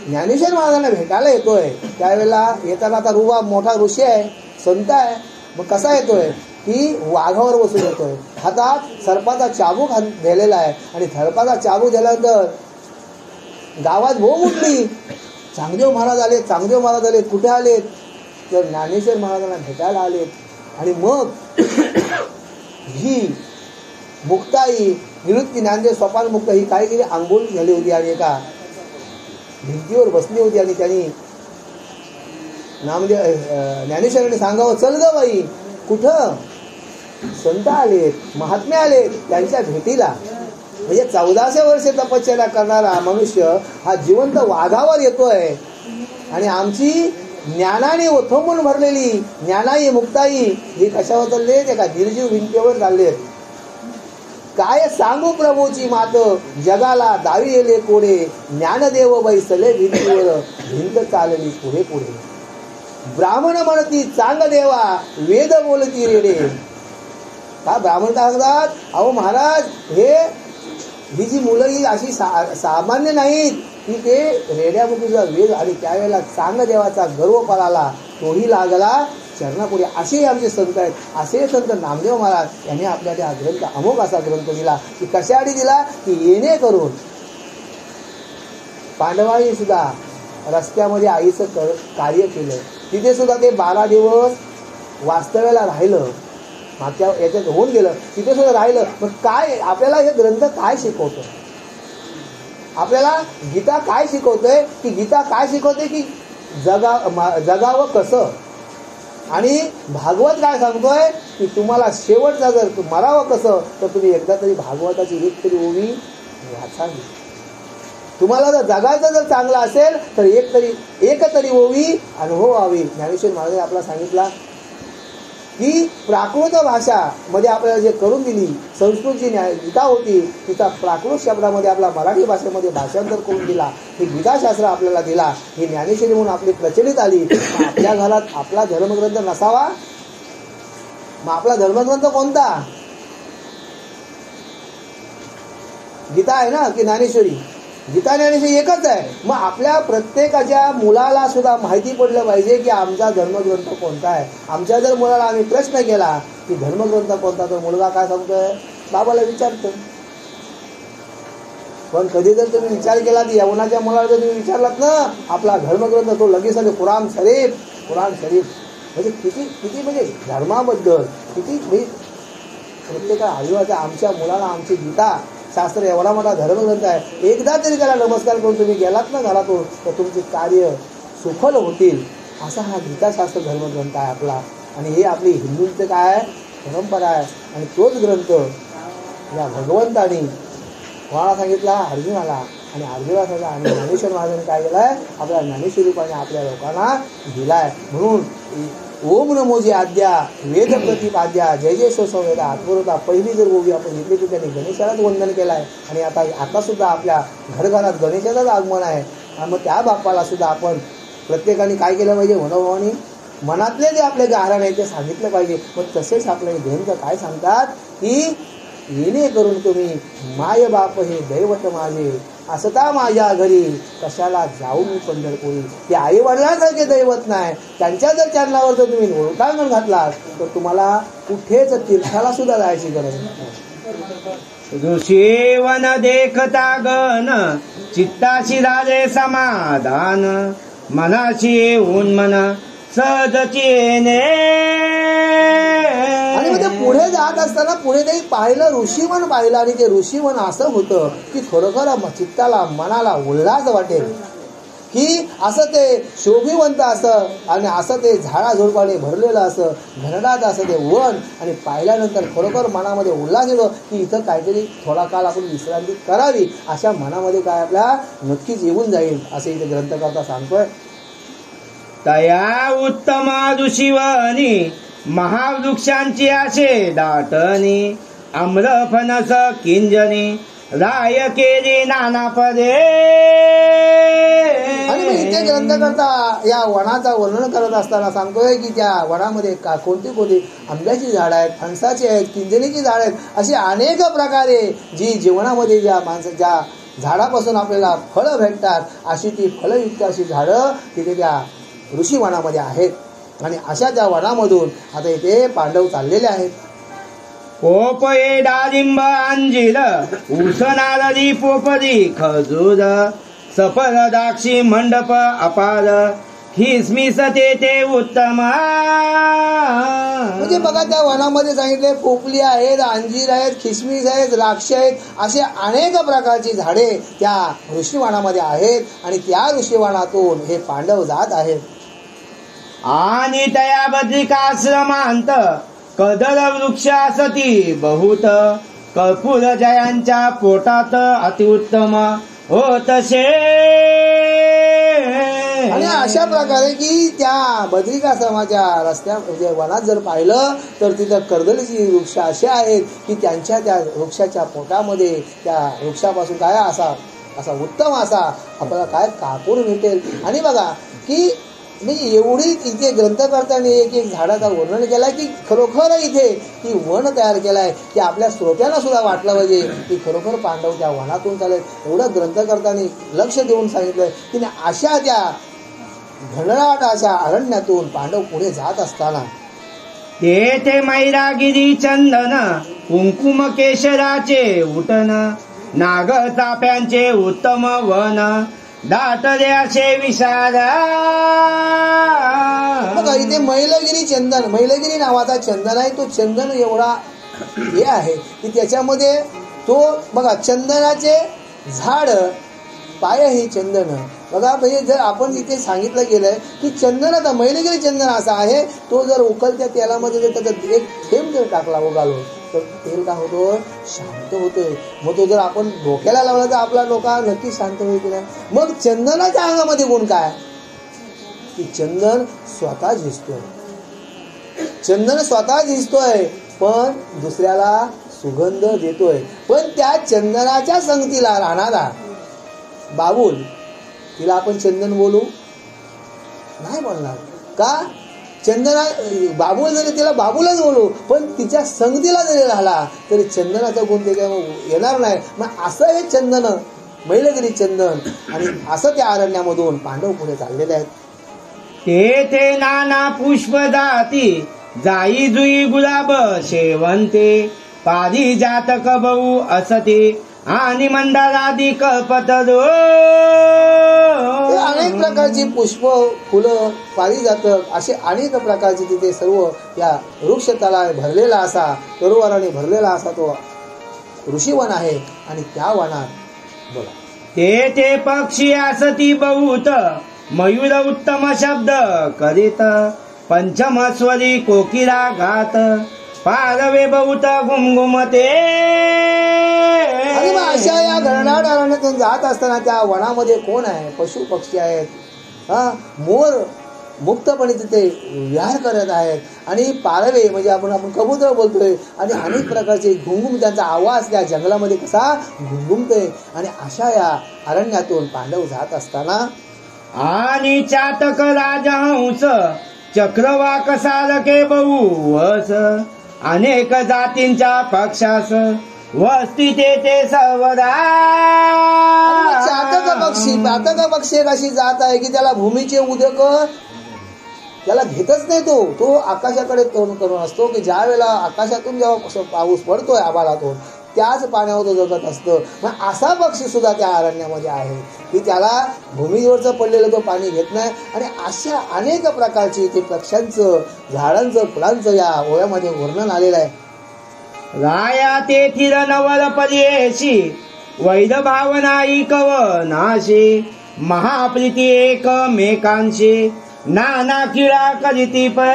ज्ञानेश्वर महाराजांना भेटायला येतोय त्यावेळेला येताना आता रुबा मोठा ऋषी आहे, संत आहे. मग कसा येतोय की वाघावर बसून येतोय. हातात सर्पाचा चाबूक दिलेला आहे. आणि सर्पाचा चाबूक दिल्यानंतर गावात भोम उठली. चांगदेव महाराज आले. कुठे आलेत तर ज्ञानेश्वर महाराजांना भेटायला आलेत. आणि मग ही मुक्ताई निवृत्ती ज्ञानदेव स्वपान मुक्त ही काय केली आंघोळ झाली होती आणि एका भिंतीवर बसली होती. आणि त्यांनी नामदेव ज्ञानेश्वरांनी सांगावं चल ग बाई कुठं संत आलेत, महात्मे आलेत त्यांच्या भेटीला. म्हणजे 1400 वर्षे तपश्चर्या करणारा मनुष्य हा जिवंत वाघावर येतोय. आणि आमची ज्ञानाने ओथंबून भरलेली ज्ञानाई मुक्ताई ही कशावर चाललेत एका निर्जीव भिंतीवर चाललेत. काय सांगू प्रभूची मात जगाला दावी येले कोडे, ज्ञानदेव बैसले भिंतीवर भिंत चालली पुढे पुढे. ब्राह्मण म्हणती चांग देवा वेद बोलती रेडे. का ब्राह्मण काय सांगतात अहो महाराज ही जी मुलं ही अशी सामान्य नाहीत की ते रेड्यामुखीचा वेद. आणि त्यावेळेला चांग देवाचा गर्व पळाला तोही लागला चरणापुढे. असे आमचे संत आहेत. असे संत नामदेव महाराज यांनी आपल्याला हा ग्रंथ अमोघ असा ग्रंथ दिला. की कशासाठी दिला की येणे करून पांडवांनी सुद्धा रस्त्यामध्ये आईचं कार्य केलं. तिथे सुद्धा ते 12 दिवस वास्तव्याला राहिलं. मागच्या याच्यात होऊन गेलं तिथे सुद्धा राहिलं. मग काय आपल्याला हे ग्रंथ काय शिकवतो. आपल्याला गीता काय शिकवतोय की गीता काय शिकवते की जगावं कसं. आणि भागवत काय सांगतोय की तुम्हाला शेवटचा जर मरावं कसं तर तुम्ही एकदा तरी भागवताची एक तरी ओवी वाचावी. तुम्हाला जर जगायचं जर चांगलं असेल तर एक तरी ओवी अनुभवावी. ज्ञानेश्वर महाराजांनी आपला सांगितला की प्राकृत भाषा मध्ये आपल्याला जे करून दिली, संस्कृत जी गीता होती तिचा प्राकृत शब्दामध्ये आपला मराठी भाषेमध्ये भाषांतर करून दिला, हे गीताशास्त्र आपल्याला दिला, ही ज्ञानेश्वरी म्हणून आपली प्रचलित आली. आपल्या घरात आपला धर्मग्रंथ नसावा? मग आपला धर्मग्रंथ कोणता? गीता आहे ना की ज्ञानेश्वरी? गीता ज्ञानेश्वरी एकच आहे. मग आपल्या प्रत्येकाच्या मुलाला सुद्धा माहिती पडलं पाहिजे की आमचा धर्मग्रंथ कोणता आहे. आमच्या जर मुलाला आम्ही प्रश्न केला की धर्मग्रंथ कोणता, तर मुलगा काय सांगतोय? बाबाला विचारतो. पण कधी जर तुम्ही विचार केला की यवनाच्या मुलाला जर तुम्ही विचारलात ना आपला धर्मग्रंथ, तो लगेच आले कुराण शरीफ. म्हणजे किती म्हणजे धर्माबद्दल किती प्रत्येका आयुष्याच्या आमच्या मुलाला आमची गीता शास्त्र एवढा मोठा धर्मग्रंथ आहे. एकदा तरी त्याला नमस्कार करून तुम्ही गेलात ना घरातून तर तुमचे कार्य सुफल होतील. असा हा गीताशास्त्र धर्मग्रंथ आहे आपला. आणि हे आपली हिंदूंचं काय आहे? परंपरा आहे. आणि तोच ग्रंथ या भगवंतानी कोणाला सांगितला? अर्जुनाला. आणि अर्जुनाला सांगितला. आणि ज्ञानेश्वर महाराजांनी काय केलंय? आपल्या ज्ञानेश्वरी रूपाने आपल्या लोकांना दिलाय. म्हणून ओम नमोजी आद्या वेद प्रतिपाद्या जय जय सो वेदा आत्मरूता पहिली जर ओवी आपण घेतली तर त्यांनी गणेशालाच वंदन केलं आहे. आणि आता सुद्धा आपल्या घरघरात गणेशाचंच आगमन आहे. आणि मग त्या बाप्पाला सुद्धा आपण प्रत्येकाने काय केलं पाहिजे? मनोभावानी मनातले जे आपले गारण आहे ते सांगितलं पाहिजे. मग तसेच आपले ग्रंथ काय सांगतात की येणे करून तुम्ही माय बाप हे दैवत माझे असता माझ्या घरी कशाला जाऊ मी पंढरपुरी. ते आई वडिलांसारखे दैवत नाही. त्यांच्या जर चरणावर जर तुम्ही लोटांगण घातलात तर तुम्हाला कुठेच तीर्थाला सुद्धा जायची गरज नाही. ऋषीवन देखता गण चित्ताशी झाले समाधान मनाशी येऊन मन सहजची येणे. आणि मग ते पुढे जात असताना पुढे ते पाहिलं, ऋषीवन पाहिलं. आणि ते ऋषीवन असं होतं की खरोखर चित्ताला मनाला उल्हास वाटेल की असं ते शोभिवंत असं आणि असं ते झाडाझुडपाने भरलेलं असं घनदाट असं ते वन. आणि पाहिल्यानंतर खरोखर मनामध्ये उल्हास येतो की इथं काहीतरी थोडा काळ आपण विश्रांती करावी. अशा मनामध्ये काय आपल्या नक्कीच येऊन जाईल असे इथे ग्रंथकर्ता सांगतोय. तया उत्तम ऋषीवनी महावृक्षांची असे दाटणी आम्र फणस किंजनी राय केली नाना पदे. आणि मग इथे ग्रंथकर्ता या वनाचा वर्णन करत असताना सांगतोय की त्या वनामध्ये कोणती आंब्याची झाडं आहेत, फणसाची आहेत, किंजनीची झाडं आहेत. अशी अनेक प्रकारे जी जीवनामध्ये ज्या झाडापासून आपल्याला फळं भेटतात अशी ती फळयुक्त अशी झाडं तिथे त्या ऋषीवनामध्ये आहेत. आणि अशा त्या वनामधून आता इथे पांडव चाललेले आहेत. पोपये डाळिंब अंजीर ऊस नारळी पोपरी खजूर सफल द्राक्षी मंडप अपार खिसमिस ते उत्तम. म्हणजे बघा त्या वनामध्ये सांगितले पोपली आहेत, अंजीर आहेत, खिसमिस आहेत, द्राक्ष आहेत, असे अनेक प्रकारची झाडे त्या ऋषीवनामध्ये आहेत. आणि त्या ऋषीवनातून हे पांडव जात आहेत. आणि तया बद्रिकाश्रमांत कदर वृक्ष असती बहुत कर्पूर जयांच्या पोटात अतिउत्तम होतसे. आणि अशा प्रकारे की त्या बद्रिकाश्रमाच्या रस्त्या म्हणजे वनात जर पाहिलं तर तिथं कर्दलीची वृक्ष असे आहेत की त्यांच्या त्या वृक्षाच्या पोटामध्ये त्या वृक्षापासून काय असा उत्तम असा आपल्याला काय कापूर भेटेल. आणि बघा की म्हणजे एवढी इथे ग्रंथकर्त्याने एक झाडाचा वर्णन केलाय की खरोखर इथे ती वन तयार केलाय की आपल्या श्रोत्यांना सुद्धा वाटलं पाहिजे की खरोखर पांडव त्या वनातून चालेल. एवढं ग्रंथकर्त्याने लक्ष देऊन सांगितलंय की अशा त्या घनदाट अशा अरण्यातून पांडव पुढे जात असताना ते मैरागिरी चंदन कुंकुम केशराचे उटन नाग चाप्यांचे उत्तम वन दाटले असे विशाल. बघा इथे मैलगिरी नावाचा चंदन आहे. तो चंदन एवढा हे आहे की त्याच्यामध्ये तो बघा चंदनाचे झाड पाय हे चंदन. बघा म्हणजे जर आपण इथे सांगितलं गेलंय की चंदनाचा मैलगिरी चंदन असा आहे, तो जर उकळत्या तेलामध्ये जर त्याचा एक थेंब जर टाकला उगालो तर तेल काय होतो? शांत होतोय. मग तो जर आपण डोक्याला लावला तर आपला डोका नक्की शांत होईल की नाही. मग चंदनाच्या अंगामध्ये गुण काय की चंदन स्वतः झिजतोय. चंदन स्वतः झिजतोय पण दुसऱ्याला सुगंध देतोय. पण त्या चंदनाच्या संगतीला राहणारा बाबूल, तिला आपण चंदन बोलू नाही बोलणार का? चंदना बाबूल जरी तिला बाबूलच बोलू पण तिच्या संगतीला जरी राहिला तरी चंदनाचा गुण त्याच्या येणार नाही. मग असं हे चंदन, मैलगिरी चंदन, आणि असं त्या अरण्यामधून पांडव पुढे चाललेले आहेत. तेथे नाना पुष्प जाती जाई जुई गुलाब शेवंते पारिजात कबऊ असते आणि मंदारादी कल्पतरो. अनेक प्रकारची पुष्प, फुलं, पारिजातक असे अनेक प्रकारचे तिथे सर्व या वृक्षताला भरलेला असा, तरुवाराने भरलेला असा तो ऋषीवन आहे. आणि त्या वनात बोला तेथे पक्षी असती बहुत मयूर उत्तम शब्द करीत पंचमस्वरी कोकिला गात पारवे बहुत घुमघुमते. आणि मग अशा या घरडाळ अरण्यातून जात असताना त्या वनामध्ये कोण आहे? पशु पक्षी आहेत. मोर मुक्तपणे तिथे विहार करत आहेत. आणि पारवे म्हणजे आपण कबूतर बोलतोय. आणि अनेक प्रकारचे घुमघुम, त्यांचा आवाज त्या जंगलामध्ये कसा घुमघुमतोय. आणि अशा या अरण्यातून पांडव जात असताना आणि चातक राजहंस चक्रवाक सारखे बहुवस अनेक जातींच्या पक्षास वस्ती ते सर्वदा. चातक पक्षी एक अशी जात आहे की त्याला भूमीचे उदक त्याला घेतच नाही. तो आकाशाकडे तोंड करून असतो की ज्या वेळेला आकाशातून जेव्हा पाऊस पडतोय आभाळातून त्याच पाण्यावर तो जगत असतं. मग असा पक्षी सुद्धा त्या अरण्यामध्ये आहे की त्याला भूमीवरचं पडलेलं तो पाणी घेत नाही. आणि अशा अनेक प्रकारची ते पक्ष्यांचं, झाडांचं, फुलांचं या ओव्यामध्ये वर्णन आलेलं आहे. राया तेथील नवल परियेशी वैद भावनाई कवनाशी महाप्रीती एकमेकांशी नाना किळा करीती पै.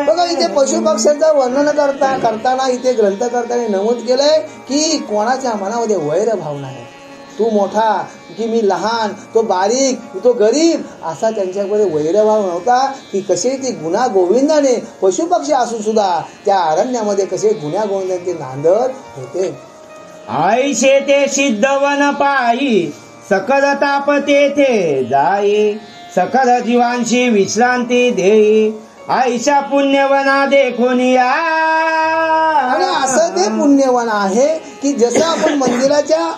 बघा इथे पशु पक्ष्यांचं वर्णन करताना इथे ग्रंथकर्त्याने नमूद केलंय की कोणाच्या मनामध्ये वैर भावना आहे. तू मोठा की मी लहान, तो बारीक तो गरीब, असा त्यांच्याकडे वैरभाव नव्हता. की कसे ती गुन्हा गोविंदाने पशु पक्षी असून सुद्धा त्या अरण्यामध्ये कसे गुन्हा गोविंदांचे नांदत होते. आईशे ते सिद्धवन पायी सकल ताप तेथे जाई सकल जीवांशी विश्रांती देई आईशा पुण्यवना देखून या. आणि असं ते पुण्यवन आहे की जसं आपण मंदिराच्या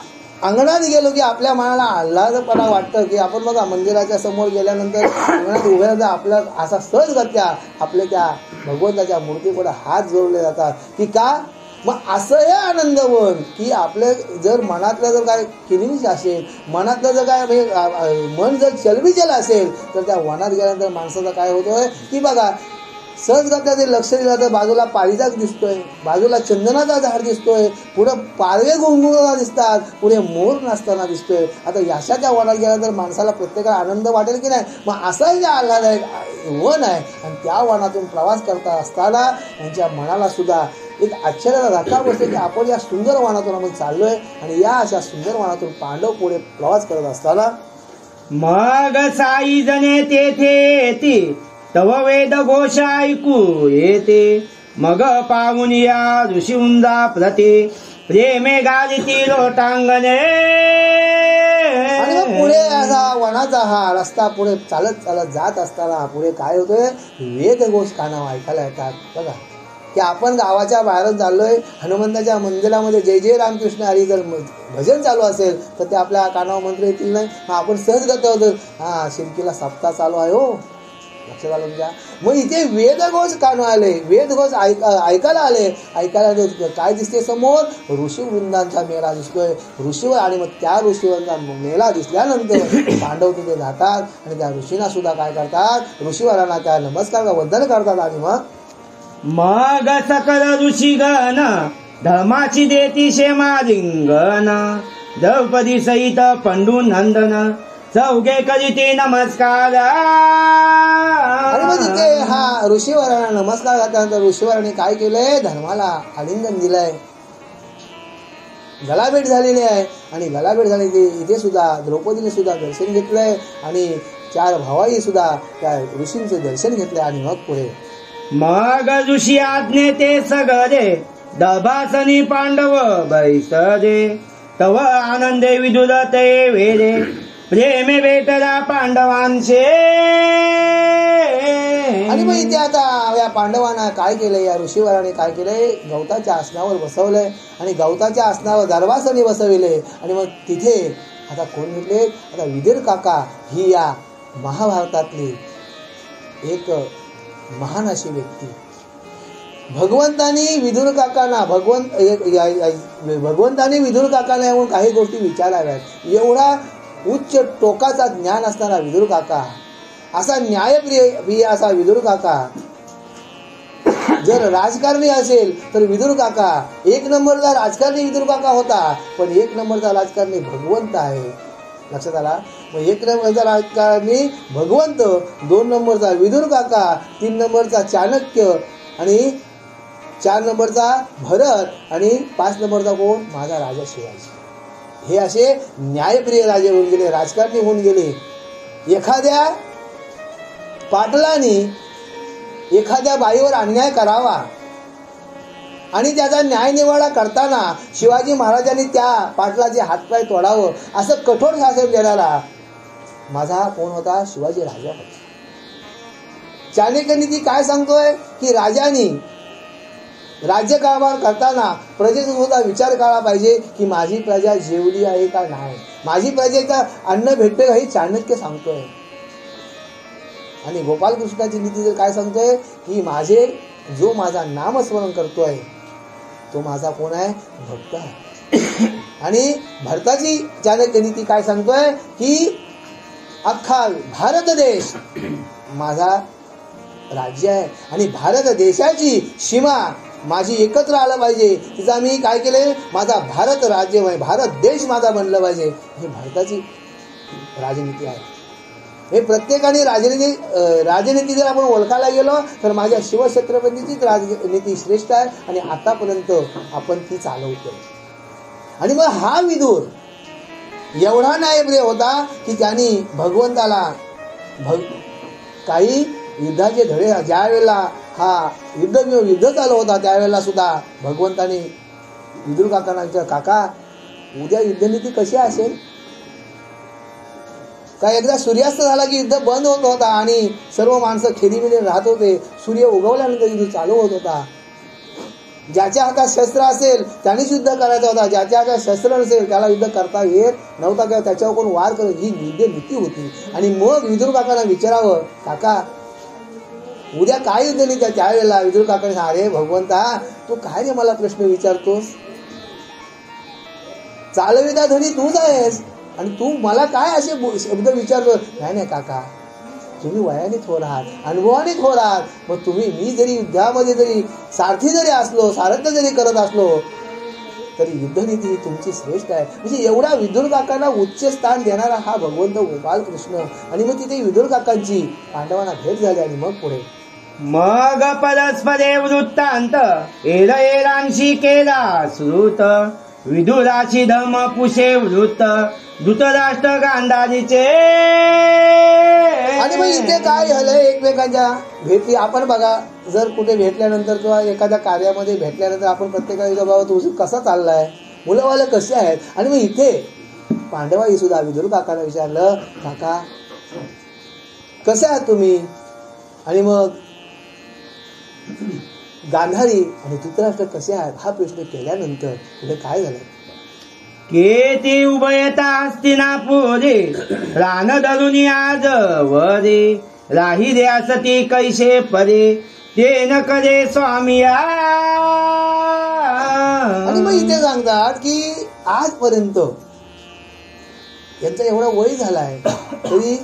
अंगणात गेलो की आपल्या मनाला आल्हादपणा वाटतं. की आपण बघा मंदिराच्या समोर गेल्यानंतर अंगणात उभ्या आपल्या असा सहजगत्या आपल्या त्या भगवंताच्या मूर्तीपुढे हात जोडले जातात. की का? मग असं हे आनंदवन की आपल्या जर मनातलं जर काय किलबिश असेल, मनातलं जर काय मन जर चलबिचल असेल तर त्या वनात गेल्यानंतर माणसाचा काय होतोय की बघा सहजगत्या जर लक्ष दिलं तर बाजूला पारिजात दिसतोय, बाजूला चंदनाचा झाड दिसतोय, पुढे पारवे घुमघुमताना दिसतात, पुढे मोर नाचताना दिसतोय. आता यशाच्या वनात गेल्यानंतर माणसाला प्रत्येकाला आनंद वाटेल की नाही? मग असाही जे आल्हादायक वन आहे. आणि त्या वनातून प्रवास करता असताना त्यांच्या मनाला सुद्धा एक आश्चर्याचा धक्का बसतो की आपण या सुंदर वनातून आपण चाललोय. आणि या अशा सुंदर वनातून पांडव पुढे प्रवास करत असताना मग साई जणे तेथे येती तव वेद घोष ऐकू येते मग पाहून या ऋषीवृंदा प्रती प्रेमे गालिती लोटांगणे. आणि मग पुढे असा वनाचा हा रस्ता पुढे चालत चालत जात असताना पुढे काय होतोय? वेद घोष कानावर ऐकायला येतात. बघा की आपण गावाच्या बाहेरच चाललोय, हनुमंताच्या मंदिरामध्ये जय जय रामकृष्ण हरी जर भजन चालू असेल तर ते आपल्या कानावर मंत्र येतील नाही. आपण सहज गत होतो शिर्कीला सप्ताह चालू आहे हो, लक्षात आलं घ्या. मग इथे वेदघोष कान आले, वेदघोष ऐकायला आले. ऐकायला काय दिसते समोर? ऋषीवृंदांचा मेळा दिसतोय. ऋषीवर आणि मग त्या ऋषीवृंदा मेळा दिसल्यानंतर पांडव तिथे जातात आणि त्या ऋषींना सुद्धा काय करतात? ऋषीवरांना त्या नमस्कार वंदन करतात. आणि मग सकल ऋषीगण धर्माची देती शेमा रिंगण द्रौपदी सहित पंडू नंदन चौघे करीती नमस्कार. आणि मग तिथे हा ऋषीवरांना नमस्कार घातल्यानंतर ऋषीवरांनी काय केलंय? धर्माला आलिंगन दिलंय, गलाभेट झालेली आहे. आणि गलाभेट झाली इथे सुद्धा द्रौपदीने सुद्धा दर्शन घेतलंय. आणि चार भावाई सुद्धा त्या ऋषींचे दर्शन घेतले आणि मग पुढे मग ऋषी आज्ञे ते सगळे दभासनी पांडव बैसरे तव आनंदे विदुर ते वेरे प्रेमे भेटला पांडवांचे. आणि मग इथे आता या पांडवांना काय केलंय, या ऋषीवराने काय केलंय, गवताच्या आसनावर बसवलंय आणि गवताच्या आसनावर दरवासनी बसविले. आणि मग तिथे आता कोण भेटले, आता विदुर काका ही या महाभारतातली एक महान अशी व्यक्ती. भगवंतानी विदुर काकांना भगवंतानी विदुर काकांना येऊन काही गोष्टी विचाराव्यात. एवढा उच्च टोकाचा ज्ञान असणारा विदुर काका, असा न्यायप्रिय असा विदुर काका, जर राजकारणी असेल तर विदुर काका एक नंबरचा राजकारणी विदुर काका होता. पण एक नंबरचा राजकारणी भगवंत आहे, लक्षात आला. मग एक नंबरचा राजकारणी भगवंत, 2 नंबरचा विदुर काका, 3 नंबरचा चाणक्य आणि 4 नंबरचा भरत आणि 5 नंबरचा कोण, माझा राजा शिवाजी. हे असे न्यायप्रिय राजे होऊन गेले, राजकारणी होऊन गेले. एखाद्या पाटलाने एखाद्या बाईवर अन्याय करावा आणि त्याचा न्याय निवाडा करताना शिवाजी महाराजांनी त्या पाटलाचे हातपाय तोडावं असं कठोर शासन देणारा माझा कोण होता, शिवाजी राजा होता. चाणक्य नीती काय सांगतोय की राजांनी राज्यकारभार करताना प्रजेचा सुद्धा विचार करायला पाहिजे की माझी प्रजा जेवली आहे का नाही, माझी प्रजेचा अन्न भेटते का, हे चाणक्य सांगतोय. आणि गोपालकृष्णाची नीती जर काय सांगतोय की जो माझा नामस्मरण करतोय तो माझा कोण आहे, भक्त आहे. आणि भरताची चाणक्य नीती काय सांगतोय की अख्खा भारत देश माझा राज्य आहे आणि भारत देशाची सीमा माझी एकत्र आलं पाहिजे. तिचा मी काय केले, माझा भारत राज्य, भारत देश माझा बनलं पाहिजे. हे भारताची राजनीती आहे. हे प्रत्येकाने राजनीती जर आपण ओळखायला गेलो तर माझ्या शिवछत्रपतीचीच राजनीती श्रेष्ठ आहे आणि आतापर्यंत आपण ती चालवतो. आणि मग हा विदुर एवढा न्यायप्रिय होता की त्यांनी भगवंताला काही युद्धाचे धडे, ज्या वेळेला हा युद्ध चालू होता त्यावेळेला सुद्धा भगवंताने विदुर काकांना विचार, काका उद्या युद्धनीती कशी असेल. काय एकदा सूर्यास्त झाला की युद्ध बंद होत होता आणि सर्व माणसं खेळीमेळी राहत होते. सूर्य उगवल्यानंतर युद्ध चालू होत होता. ज्याच्या हातात शस्त्र असेल त्यानेच युद्ध करायचा होता, ज्याच्या हातात शस्त्र नसेल त्याला युद्ध करता येत नव्हता किंवा त्याच्यावर कोण वार करत, ही युद्धनीती होती. आणि मग विदुर काकांना विचारावं, काका उद्या काय युद्धनीती आहे. त्यावेळेला विदुर काकाने सांगा, अरे भगवंता तू काय रे मला प्रश्न विचारतोस, चालविता धनी तूच आहेस आणि तू मला काय असे शब्द विचारतो. नाही काका, तुम्ही वयाने थोर आहात, अनुभवाने थोर आहात. मग मी जरी युद्धामध्ये जरी सारथी जरी असलो, सारथ्य जरी करत असलो तरी युद्धनीती ही तुमची श्रेष्ठ आहे. म्हणजे एवढा विदुर काकांना उच्च स्थान देणारा हा भगवंत गोपालकृष्ण. आणि मग तिथे विदुर काकांची पांडवांना भेट झाली. आणि मग पुढे मग परस्परे वृत्तांत एरांशी केला श्रुत विदुराशी धम पुषे वृत्त धृतराष्ट्र गांधारीचे. आणि मग इथे काय झालंय, एकमेकांच्या भेटी आपण बघा, जर कुठे भेटल्यानंतर किंवा एखाद्या कार्यामध्ये भेटल्यानंतर आपण प्रत्येकाला बाबा तुझं कसा चाललाय, मुलंवाले कसे आहेत. आणि मग इथे पांडवाई सुद्धा विदुर काकाला विचारलं, काका कसे आहात तुम्ही. आणि मग गांधारी आणि धृतराष्ट्र कसे आहेत हा प्रश्न केल्यानंतर पुढे काय झालं, केती उभयता हस्तिनापुरे रान धरुनी आज वरे राही रे असती कैसे परे ते न करे स्वामिया. आणि मग इथे सांगतात की आजपर्यंत यांचा एवढा वय झालाय तरी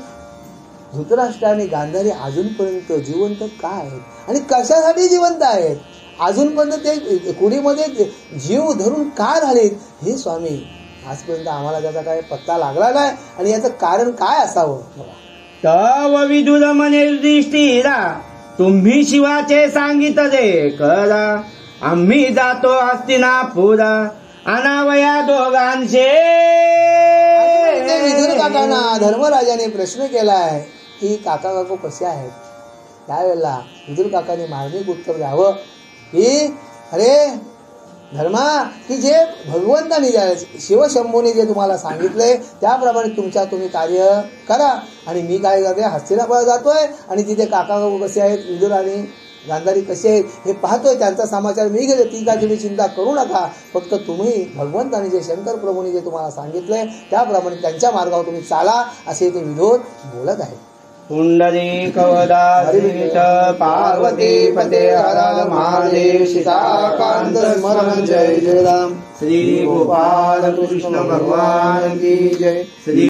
धृतराष्ट्र आणि गांधारी अजूनपर्यंत जिवंत का आहेत आणि कशासाठी जिवंत आहेत, अजूनपर्यंत ते कुडीमध्ये जीव धरून का राहिलेत, हे स्वामी आजपर्यंत आम्हाला त्याचा काय पत्ता लागला नाही. आणि याचं कारण काय असावं. तव विदुर मने दृष्टीला तुम्ही शिवाचे सांगितले करा आम्ही जातो हस्तिनापुरा अनावया दोघांचे. विदुर काकांना धर्मराजाने प्रश्न केलाय की काका काकू कसे आहेत. त्यावेळेला विदुर काकाने मार्मिक उत्तर द्यावं की अरे धर्मा, की जे भगवंतानी शिवशंभूने जे तुम्हाला सांगितलंय त्याप्रमाणे तुम्ही कार्य करा. आणि मी काय करते, हस्तिनापुरात जातोय आणि तिथे काका काकू कसे आहेत, विदुर आणि गांधारी कसे आहेत हे पाहतोय, त्यांचा समाचार मी घेतो. ती काय तुम्ही चिंता करू नका, फक्त तुम्ही भगवंतानी जे शंकर प्रभूंनी जे तुम्हाला सांगितलंय त्याप्रमाणे त्यांच्या मार्गावर तुम्ही चाला, असे ते विदुर बोलत आहेत. पुंडरीकवदाधीश पार्वती पते हर महादेव सीताकांत स्मरण जय जय राम. श्री गोपाल कृष्ण भगवान की जय. श्री